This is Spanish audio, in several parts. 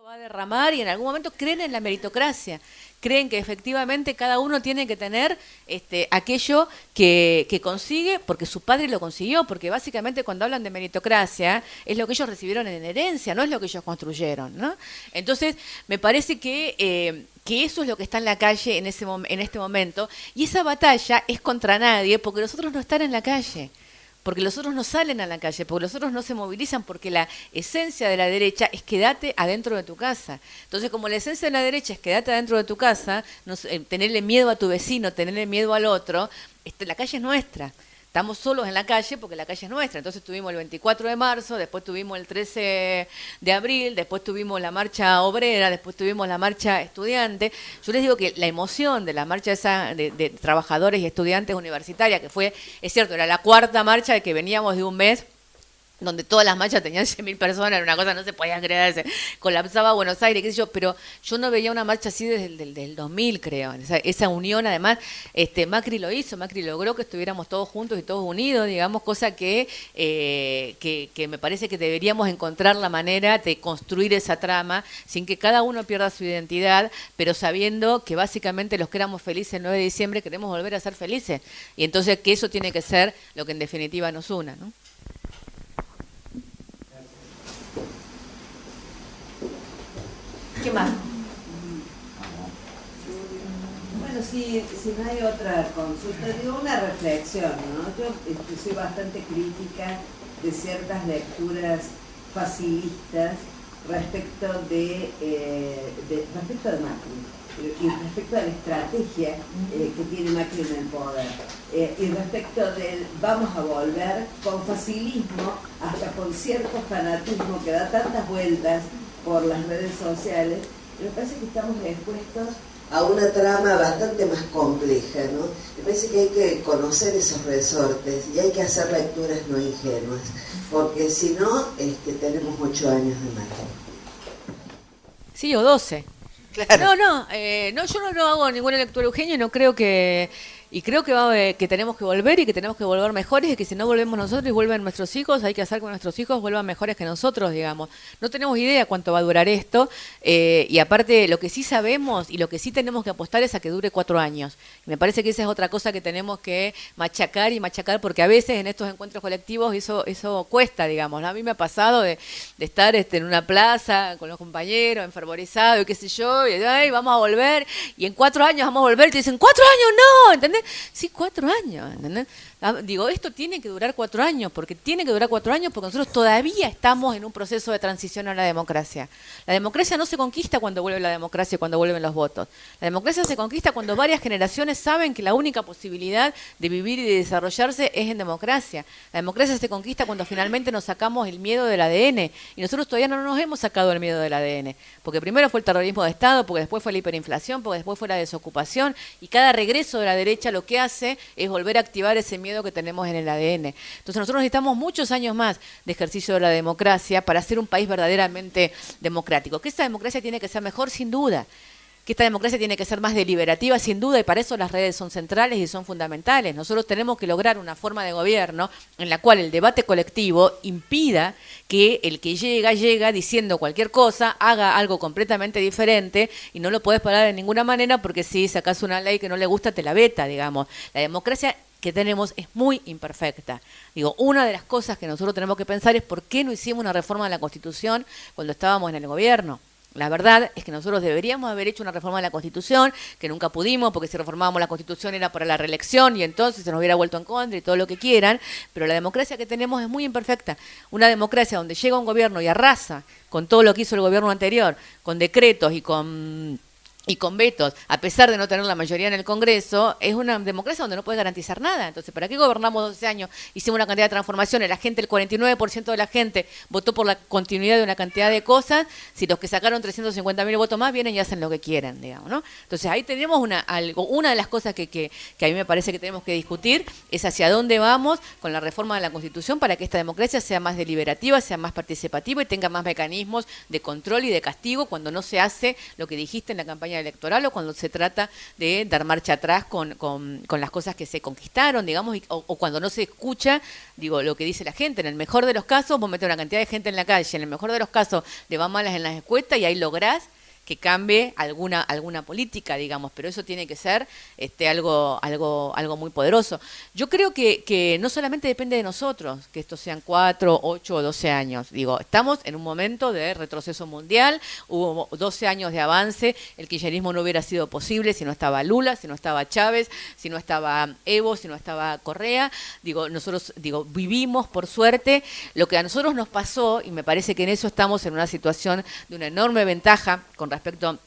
va a derramar y en algún momento creen en la meritocracia, creen que efectivamente cada uno tiene que tener aquello que consigue porque su padre lo consiguió, porque básicamente cuando hablan de meritocracia es lo que ellos recibieron en herencia, no es lo que ellos construyeron, ¿no? Entonces, me parece que eso es lo que está en la calle en este momento, y esa batalla es contra nadie, porque los otros no están en la calle. Porque los otros no salen a la calle, porque los otros no se movilizan, porque la esencia de la derecha es quédate adentro de tu casa. Entonces, como la esencia de la derecha es quédate adentro de tu casa, tenerle miedo a tu vecino, tenerle miedo al otro, la calle es nuestra. Estamos solos en la calle porque la calle es nuestra. Entonces tuvimos el 24 de marzo, después tuvimos el 13 de abril, después tuvimos la marcha obrera, después tuvimos la marcha estudiante. Yo les digo que la emoción de la marcha esa de trabajadores y estudiantes universitarias, que fue, es cierto, era la cuarta marcha de que veníamos de un mes donde todas las marchas tenían 100.000 personas, era una cosa, no se podía creer, colapsaba Buenos Aires, qué sé yo, pero yo no veía una marcha así desde del 2000, creo, esa unión, además, Macri lo hizo, Macri logró que estuviéramos todos juntos y todos unidos, digamos, cosa que me parece que deberíamos encontrar la manera de construir esa trama, sin que cada uno pierda su identidad, pero sabiendo que básicamente los que éramos felices el 9 de diciembre queremos volver a ser felices, y entonces que eso tiene que ser lo que en definitiva nos una, ¿no? ¿Qué más? Bueno, si no hay otra consulta, digo una reflexión, ¿no? Yo soy bastante crítica de ciertas lecturas facilistas respecto respecto de Macri y respecto a la estrategia que tiene Macri en el poder y respecto del vamos a volver con facilismo, hasta con cierto fanatismo que da tantas vueltas por las redes sociales. Me parece que estamos expuestos a una trama bastante más compleja, ¿no? Me parece que hay que conocer esos resortes y hay que hacer lecturas no ingenuas, porque si no, tenemos 8 años de Macri. Sí, o 12. Claro. No, yo no hago ninguna lectura, Eugenio, y no creo que... Y creo que tenemos que volver y que tenemos que volver mejores y que si no volvemos nosotros y vuelven nuestros hijos, hay que hacer que nuestros hijos vuelvan mejores que nosotros, digamos. No tenemos idea cuánto va a durar esto y aparte lo que sí sabemos y lo que sí tenemos que apostar es a que dure 4 años. Y me parece que esa es otra cosa que tenemos que machacar porque a veces en estos encuentros colectivos eso cuesta, digamos, ¿no? A mí me ha pasado de estar en una plaza con los compañeros, enfervorizado y qué sé yo, y ay, vamos a volver y en 4 años vamos a volver y te dicen, 4 años no, ¿entendés? Sí, 4 años, ¿entendés? Digo, esto tiene que durar 4 años, porque tiene que durar 4 años porque nosotros todavía estamos en un proceso de transición a la democracia. La democracia no se conquista cuando vuelve la democracia, cuando vuelven los votos. La democracia se conquista cuando varias generaciones saben que la única posibilidad de vivir y de desarrollarse es en democracia. La democracia se conquista cuando finalmente nos sacamos el miedo del ADN, y nosotros todavía no nos hemos sacado el miedo del ADN, porque primero fue el terrorismo de Estado, porque después fue la hiperinflación, porque después fue la desocupación, y cada regreso de la derecha lo que hace es volver a activar ese miedo que tenemos en el ADN. Entonces nosotros necesitamos muchos años más de ejercicio de la democracia para ser un país verdaderamente democrático. Que esta democracia tiene que ser mejor, sin duda. Que esta democracia tiene que ser más deliberativa, sin duda, y para eso las redes son centrales y son fundamentales. Nosotros tenemos que lograr una forma de gobierno en la cual el debate colectivo impida que el que llega diciendo cualquier cosa, haga algo completamente diferente y no lo puedes parar de ninguna manera porque si sacas una ley que no le gusta, te la veta, digamos. La democracia que tenemos es muy imperfecta. Digo, una de las cosas que nosotros tenemos que pensar es por qué no hicimos una reforma de la Constitución cuando estábamos en el gobierno. La verdad es que nosotros deberíamos haber hecho una reforma de la Constitución, que nunca pudimos, porque si reformábamos la Constitución era para la reelección y entonces se nos hubiera vuelto en contra y todo lo que quieran, pero la democracia que tenemos es muy imperfecta. Una democracia donde llega un gobierno y arrasa con todo lo que hizo el gobierno anterior, con decretos y con vetos, a pesar de no tener la mayoría en el Congreso, es una democracia donde no puede garantizar nada. Entonces, ¿para qué gobernamos 12 años? Hicimos una cantidad de transformaciones, la gente, el 49% de la gente votó por la continuidad de una cantidad de cosas, si los que sacaron 350.000 votos más vienen y hacen lo que quieren, digamos, ¿no? Entonces, ahí tenemos una de las cosas que a mí me parece que tenemos que discutir, es hacia dónde vamos con la reforma de la Constitución para que esta democracia sea más deliberativa, sea más participativa y tenga más mecanismos de control y de castigo cuando no se hace lo que dijiste en la campaña campaña electoral o cuando se trata de dar marcha atrás con las cosas que se conquistaron, digamos, o cuando no se escucha, digo, lo que dice la gente. En el mejor de los casos, vos metés una cantidad de gente en la calle, en el mejor de los casos le va malas en las encuestas y ahí lográs que cambie alguna política, digamos, pero eso tiene que ser algo muy poderoso. Yo creo que no solamente depende de nosotros, que estos sean 4, 8 o 12 años. Digo, estamos en un momento de retroceso mundial, hubo 12 años de avance, el kirchnerismo no hubiera sido posible si no estaba Lula, si no estaba Chávez, si no estaba Evo, si no estaba Correa. Digo, nosotros vivimos, por suerte, lo que a nosotros nos pasó, y me parece que en eso estamos en una situación de una enorme ventaja con respecto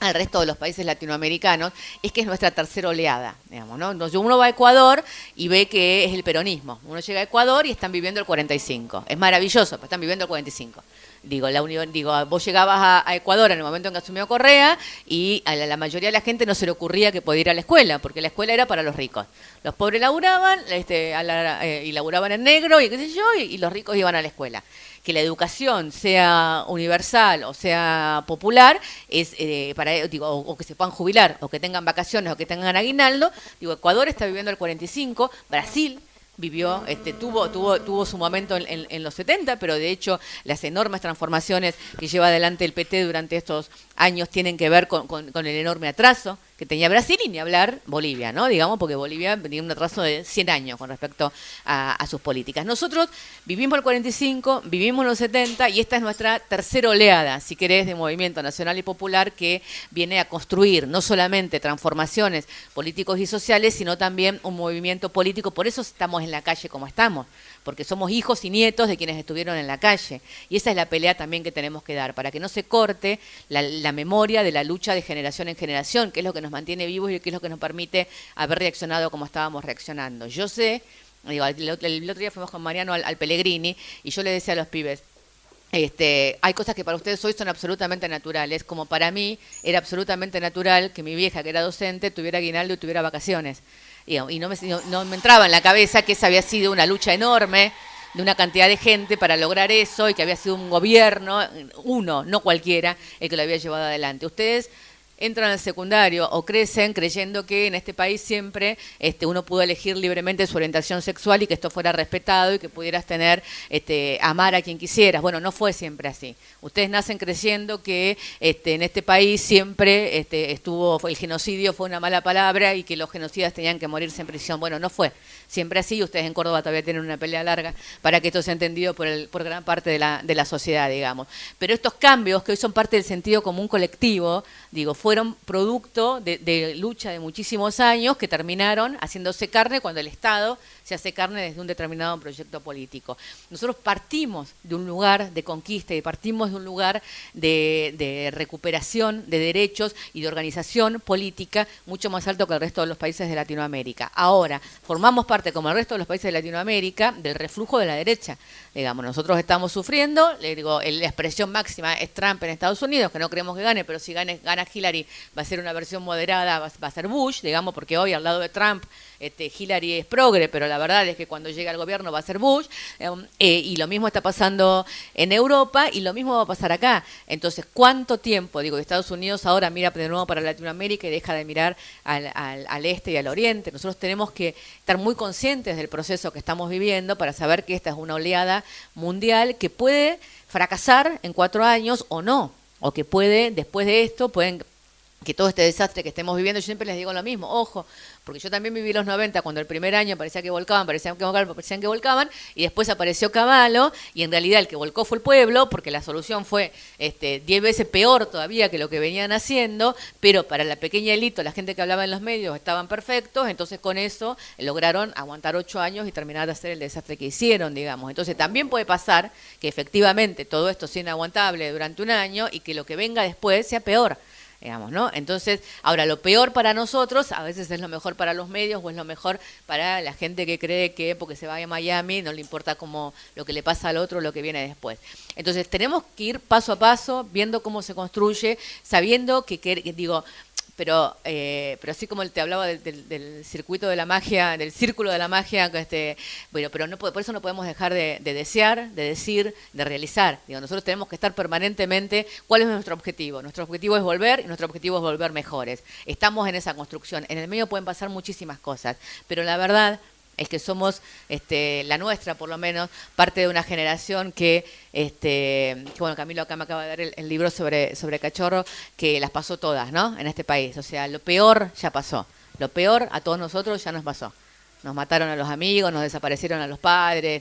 al resto de los países latinoamericanos, es que es nuestra tercera oleada, digamos, ¿no? Entonces uno va a Ecuador y ve que es el peronismo. Uno llega a Ecuador y están viviendo el 45. Es maravilloso, pero están viviendo el 45. Vos llegabas a Ecuador en el momento en que asumió Correa y a la mayoría de la gente no se le ocurría que podía ir a la escuela, porque la escuela era para los ricos. Los pobres laburaban, y laburaban en negro y qué sé yo, y los ricos iban a la escuela. Que la educación sea universal o sea popular es o que se puedan jubilar o que tengan vacaciones o que tengan aguinaldo. Ecuador está viviendo el 45, Brasil vivió, tuvo su momento en los 70, pero de hecho las enormes transformaciones que lleva adelante el PT durante estos años tienen que ver con el enorme atraso que tenía Brasil y ni hablar Bolivia, ¿no? Digamos, porque Bolivia tenía un atraso de 100 años con respecto a sus políticas. Nosotros vivimos el 45, vivimos los 70 y esta es nuestra tercera oleada, si querés, de movimiento nacional y popular que viene a construir no solamente transformaciones políticos y sociales, sino también un movimiento político. Por eso estamos en la calle como estamos, porque somos hijos y nietos de quienes estuvieron en la calle. Y esa es la pelea también que tenemos que dar, para que no se corte la memoria de la lucha de generación en generación, que es lo que nos mantiene vivos y que es lo que nos permite haber reaccionado como estábamos reaccionando. Yo sé, el otro día fuimos con Mariano al Pellegrini y yo le decía a los pibes, hay cosas que para ustedes hoy son absolutamente naturales, como para mí era absolutamente natural que mi vieja, que era docente, tuviera aguinaldo y tuviera vacaciones. Y no me entraba en la cabeza que esa había sido una lucha enorme de una cantidad de gente para lograr eso y que había sido un gobierno, no cualquiera, el que lo había llevado adelante. Ustedes entran al secundario o crecen creyendo que en este país siempre uno pudo elegir libremente su orientación sexual y que esto fuera respetado y que pudieras amar a quien quisieras. Bueno, no fue siempre así. Ustedes nacen creyendo que en este país siempre el genocidio fue una mala palabra y que los genocidas tenían que morirse en prisión. Bueno, no fue siempre así. Ustedes en Córdoba todavía tienen una pelea larga para que esto sea entendido por gran parte de la sociedad, digamos. Pero estos cambios, que hoy son parte del sentido común colectivo, fueron producto de lucha de muchísimos años que terminaron haciéndose carne cuando el Estado se hace carne desde un determinado proyecto político. Nosotros partimos de un lugar de conquista y partimos de un lugar de recuperación de derechos y de organización política mucho más alto que el resto de los países de Latinoamérica. Ahora, formamos parte, como el resto de los países de Latinoamérica, del reflujo de la derecha. Digamos, nosotros estamos sufriendo, la expresión máxima es Trump en Estados Unidos, que no creemos que gane, pero si gana Hillary va a ser una versión moderada, va a ser Bush, digamos, porque hoy al lado de Trump Hillary es progre, pero la verdad es que cuando llegue al gobierno va a ser Bush, y lo mismo está pasando en Europa y lo mismo va a pasar acá. Entonces, ¿cuánto tiempo? Estados Unidos ahora mira de nuevo para Latinoamérica y deja de mirar al este y al oriente. Nosotros tenemos que estar muy conscientes del proceso que estamos viviendo para saber que esta es una oleada mundial que puede fracasar en 4 años o no, o que puede, después de esto, que todo este desastre que estemos viviendo, yo siempre les digo lo mismo, ojo, porque yo también viví los 90 cuando el primer año parecían que volcaban, y después apareció Cavallo, y en realidad el que volcó fue el pueblo, porque la solución fue 10 veces peor todavía que lo que venían haciendo, pero para la pequeña élite, la gente que hablaba en los medios estaban perfectos, entonces con eso lograron aguantar 8 años y terminar de hacer el desastre que hicieron, digamos. Entonces también puede pasar que efectivamente todo esto sea inaguantable durante un año y que lo que venga después sea peor. Digamos, ¿no? Entonces, ahora, lo peor para nosotros a veces es lo mejor para los medios o es lo mejor para la gente que cree que porque se vaya a Miami no le importa como lo que le pasa al otro, lo que viene después. Entonces, tenemos que ir paso a paso, viendo cómo se construye, sabiendo pero así como te hablaba del circuito de la magia, del círculo de la magia, bueno, pero no, por eso no podemos dejar de desear, de decir, de realizar. Digo, nosotros tenemos que estar permanentemente, ¿cuál es nuestro objetivo? Nuestro objetivo es volver y nuestro objetivo es volver mejores. Estamos en esa construcción. En el medio pueden pasar muchísimas cosas, pero la verdad es que somos, la nuestra por lo menos, parte de una generación que bueno, Camilo acá me acaba de dar el libro sobre Cachorro, que las pasó todas, ¿no? En este país. O sea, lo peor ya pasó. Lo peor a todos nosotros ya nos pasó. Nos mataron a los amigos, nos desaparecieron a los padres,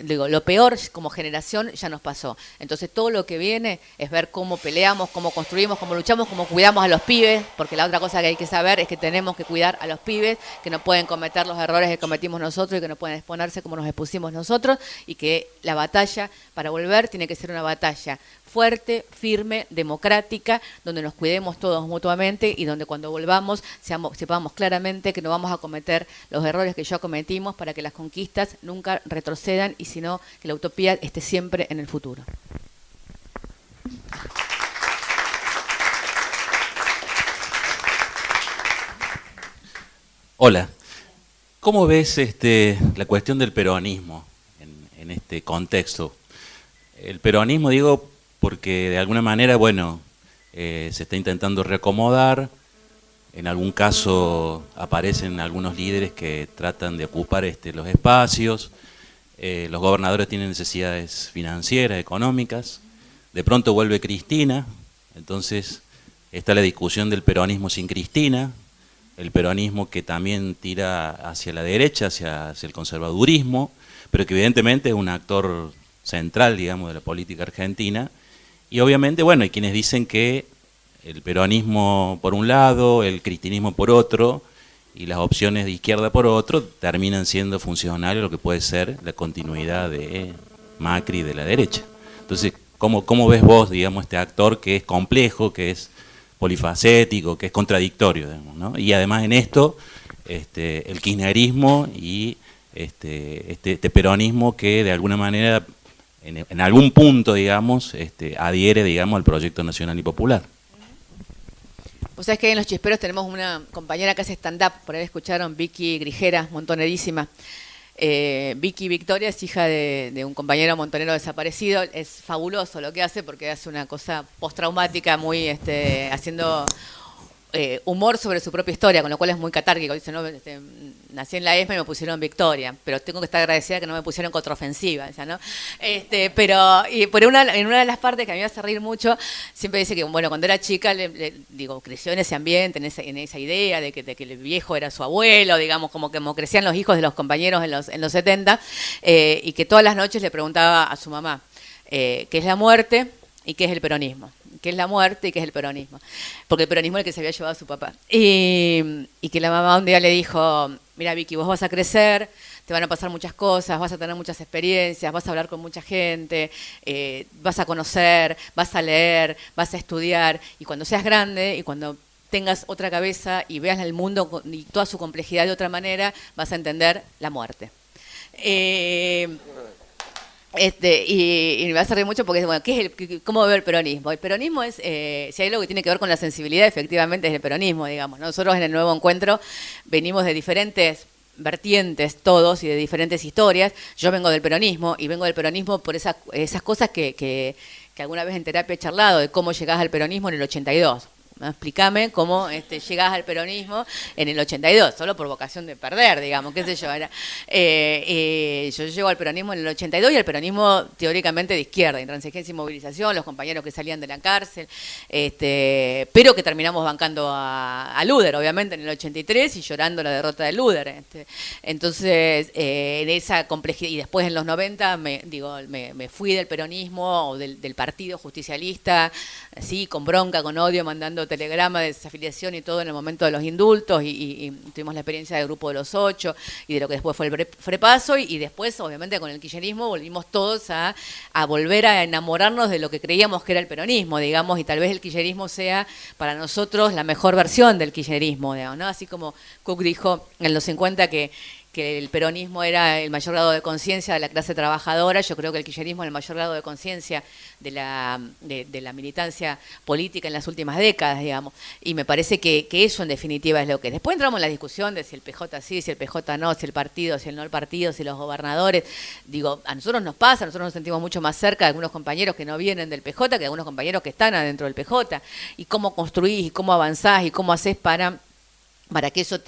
digo, lo peor como generación ya nos pasó. Entonces todo lo que viene es ver cómo peleamos, cómo construimos, cómo luchamos, cómo cuidamos a los pibes, porque la otra cosa que hay que saber es que tenemos que cuidar a los pibes, que no pueden cometer los errores que cometimos nosotros y que no pueden exponerse como nos expusimos nosotros, y que la batalla para volver tiene que ser una batalla fuerte, firme, democrática, donde nos cuidemos todos mutuamente y donde cuando volvamos sepamos claramente que no vamos a cometer los errores que ya cometimos, para que las conquistas nunca retrocedan y sino que la utopía esté siempre en el futuro. Hola, ¿cómo ves la cuestión del peronismo en este contexto? El peronismo, digo, porque de alguna manera, bueno, se está intentando reacomodar. En algún caso aparecen algunos líderes que tratan de ocupar los espacios. Los gobernadores tienen necesidades financieras, económicas. De pronto vuelve Cristina, entonces está la discusión del peronismo sin Cristina, el peronismo que también tira hacia la derecha, hacia el conservadurismo, pero que evidentemente es un actor central, digamos, de la política argentina. Y obviamente, bueno, hay quienes dicen que el peronismo por un lado, el cristinismo por otro, y las opciones de izquierda por otro, terminan siendo funcionales a lo que puede ser la continuidad de Macri y de la derecha. Entonces, ¿cómo ves vos, digamos, este actor que es complejo, que es polifacético, que es contradictorio, digamos, ¿no? Y además en esto, el kirchnerismo y este peronismo que de alguna manera en algún punto, digamos, adhiere, digamos, al proyecto nacional y popular. Vos sabés que en Los Chisperos tenemos una compañera que hace stand-up, por ahí escucharon, Vicky Grijera, montonerísima. Vicky Victoria es hija de un compañero montonero desaparecido. Es fabuloso lo que hace, porque hace una cosa postraumática, muy haciendo humor sobre su propia historia, con lo cual es muy catárquico. Dice, no, nací en la ESMA y me pusieron Victoria, pero tengo que estar agradecida que no me pusieron contraofensiva, ¿no? Pero y en una de las partes que a mí me hace reír mucho, siempre dice que, bueno, cuando era chica, digo, creció en ese ambiente, en esa idea de que el viejo era su abuelo, digamos, como crecían los hijos de los compañeros en los 70, y que todas las noches le preguntaba a su mamá qué es la muerte y qué es el peronismo. ¿Qué es la muerte y qué es el peronismo? Porque el peronismo es el que se había llevado a su papá. Y que la mamá un día le dijo, mira Vicky, vos vas a crecer, te van a pasar muchas cosas, vas a tener muchas experiencias, vas a hablar con mucha gente, vas a conocer, vas a leer, vas a estudiar, y cuando seas grande y cuando tengas otra cabeza y veas el mundo y toda su complejidad de otra manera, vas a entender la muerte. Y me va a servir mucho porque, bueno, ¿cómo veo el peronismo? El peronismo es, si hay algo que tiene que ver con la sensibilidad, efectivamente es el peronismo, digamos. Nosotros en el Nuevo Encuentro venimos de diferentes vertientes todos y de diferentes historias. Yo vengo del peronismo y vengo del peronismo por esas cosas que alguna vez en terapia he charlado, de cómo llegás al peronismo en el 82. ¿No? Explícame cómo llegás al peronismo en el 82, solo por vocación de perder, digamos, qué sé yo. Yo llego al peronismo en el 82 y el peronismo teóricamente de izquierda, intransigencia y movilización, los compañeros que salían de la cárcel, pero que terminamos bancando a Luder, obviamente, en el 83 y llorando la derrota de Luder. Entonces, en esa complejidad, y después en los 90 me fui del peronismo o del partido justicialista, así, con bronca, con odio, mandando telegrama de desafiliación y todo en el momento de los indultos, y tuvimos la experiencia del Grupo de los 8 y de lo que después fue el Frepaso, y después obviamente con el kirchnerismo volvimos todos a volver a enamorarnos de lo que creíamos que era el peronismo, digamos, y tal vez el kirchnerismo sea para nosotros la mejor versión del kirchnerismo, digamos, ¿no? Así como Cook dijo en los 50 que que el peronismo era el mayor grado de conciencia de la clase trabajadora. Yo creo que el kirchnerismo es el mayor grado de conciencia de la militancia política en las últimas décadas, digamos. Y me parece que eso en definitiva es lo que es. Después entramos en la discusión de si el PJ sí, si el PJ no, si el partido, si el no el partido, si los gobernadores. Digo, a nosotros nos pasa, nosotros nos sentimos mucho más cerca de algunos compañeros que no vienen del PJ que de algunos compañeros que están adentro del PJ. Y cómo construís, y cómo avanzás, y cómo haces para que eso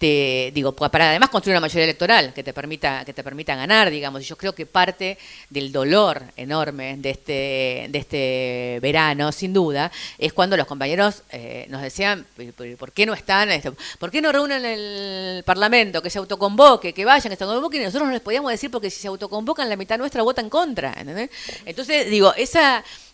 digo, para además construir una mayoría electoral que te permita ganar, digamos. Y yo creo que parte del dolor enorme de este verano, sin duda, es cuando los compañeros nos decían, ¿por qué no están? ¿Por qué no reúnen el Parlamento? Que se autoconvoque, que vayan, que se autoconvoquen. Y nosotros no les podíamos decir porque si se autoconvocan, la mitad nuestra vota en contra, ¿entendés? Entonces, digo,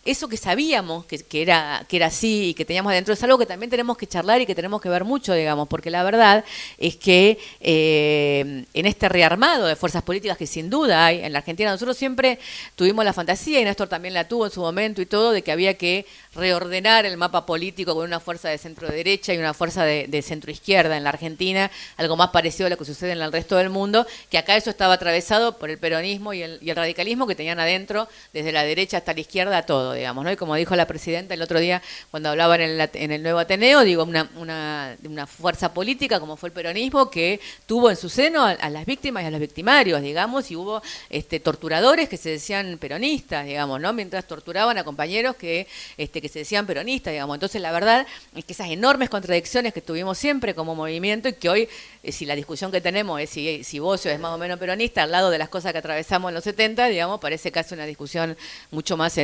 eso que sabíamos que era así y que teníamos adentro es algo que también tenemos que charlar y que tenemos que ver mucho, digamos, porque la verdad es que en este rearmado de fuerzas políticas que sin duda hay en la Argentina, nosotros siempre tuvimos la fantasía, y Néstor también la tuvo en su momento y todo, de que había que reordenar el mapa político con una fuerza de centro derecha y una fuerza de centro izquierda en la Argentina, algo más parecido a lo que sucede en el resto del mundo, que acá eso estaba atravesado por el peronismo y el radicalismo que tenían adentro, desde la derecha hasta la izquierda, todo, digamos, ¿no? Y como dijo la presidenta el otro día cuando hablaba en el Nuevo Ateneo, digo, una fuerza política como fue el peronismo que tuvo en su seno a las víctimas y a los victimarios, digamos, y hubo torturadores que se decían peronistas, digamos, ¿no? Mientras torturaban a compañeros que se decían peronistas, digamos. Entonces, la verdad es que esas enormes contradicciones que tuvimos siempre como movimiento y que hoy, si la discusión que tenemos es si Bocio es más o menos peronista, al lado de las cosas que atravesamos en los 70, digamos, parece casi una discusión mucho más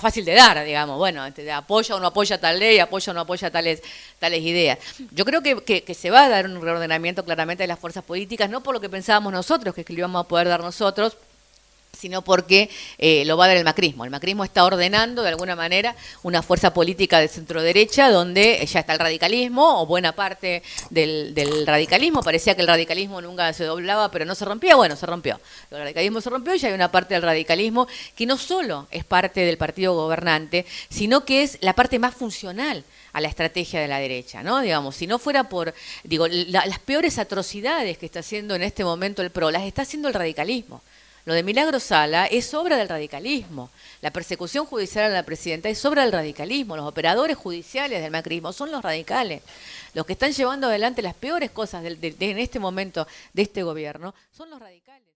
fácil de dar, digamos. Bueno, apoya o no apoya tal ley, apoya o no apoya tales ideas. Yo creo que se va a dar un reordenamiento claramente de las fuerzas políticas, no por lo que pensábamos nosotros, que lo íbamos a poder dar nosotros, sino porque lo va a dar el macrismo. El macrismo está ordenando, de alguna manera, una fuerza política de centro-derecha donde ya está el radicalismo, o buena parte del radicalismo. Parecía que el radicalismo nunca se doblaba, pero no se rompía. Bueno, se rompió. El radicalismo se rompió y ya hay una parte del radicalismo que no solo es parte del partido gobernante, sino que es la parte más funcional a la estrategia de la derecha, ¿no? Digamos, si no fuera por, las peores atrocidades que está haciendo en este momento el PRO, las está haciendo el radicalismo. Lo de Milagros Sala es obra del radicalismo. La persecución judicial a la presidenta es obra del radicalismo. Los operadores judiciales del macrismo son los radicales. Los que están llevando adelante las peores cosas en este momento de este gobierno son los radicales.